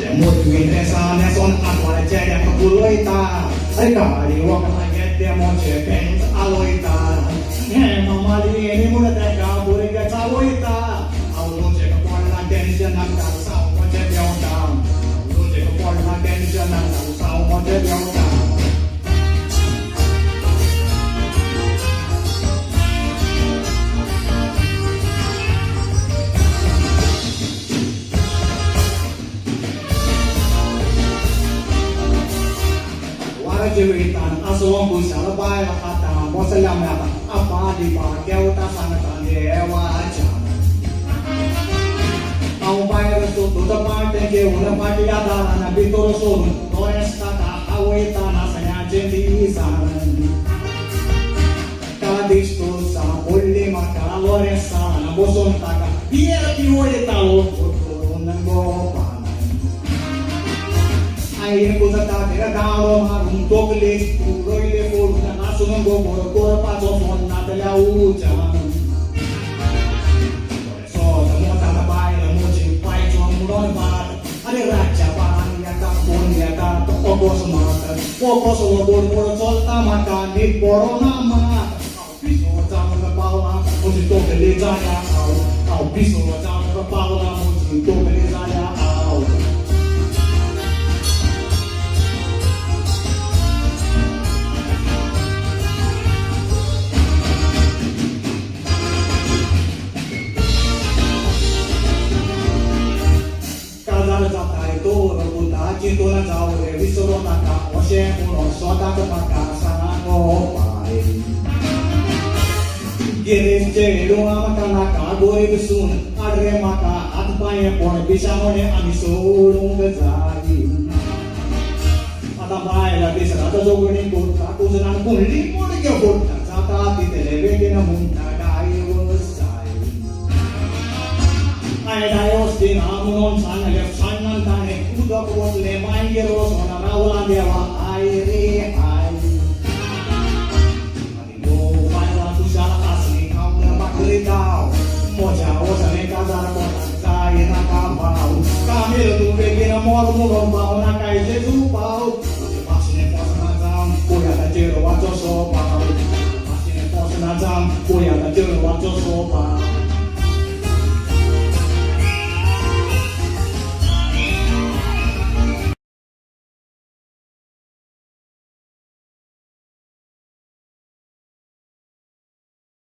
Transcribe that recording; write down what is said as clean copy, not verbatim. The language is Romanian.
Một người thế sao nè son ăn quả chè đẹp của lôi ta ai cả đi qua cái ngày đẹp một chè bèn alôi ta nghe mama đi đi mua đại cả bùi cái sao lôi ta ao luôn chè cái quan là tension nằm cả sao một chè béo ta luôn chè cái quan là tension nằm cả sao một chè béo ta Jeritan asong busal bay kata mosalam ya apa di bagel ta sana dewa aja au bay tu tu ta parte ke una parte ya da na bitor son no esta ta aweta na saya jadi saran kadisto sa bolli maka loresa na boson taka biar piwole talo nang go Air ko sa dati na dalo harung tokle puro ile puro na naso ng gomoro ko pa so son na dalaw jam so sa mga tabay na mo jing pai so ang muron ba ale racha pa ya ka pon ya ka obo so mata obo so obo moro solta mata ni poro na ma piso jam na paula mo jing tokle jaya au piso jam na paula mo jing tokle jaya au Cinta na jauh dari soro taka, osye puno soda kepaka sana ngopai. Giris jero amaka naka goy besun, adre maka atpaye pon bisa mone amisulung kezai. Atapai la bisa atau jogoni kurta kusunan pun limo de kurta, jata ti televisi na munta dai usai. Ay dayos din amunon sana lef sana tane. Udah kuat lemai geros mana rawulan dewa airi ai. Aduh, malah tu salah asli kau nampak geritau. Mau jauh sana kazar kota saya nak kau. Kami tu begini mau murung bau nak kai jesu bau. Masih pos nazam, kuya tak jero wajo so bau. Masih pos nazam, kuya tak jero wajo so bau.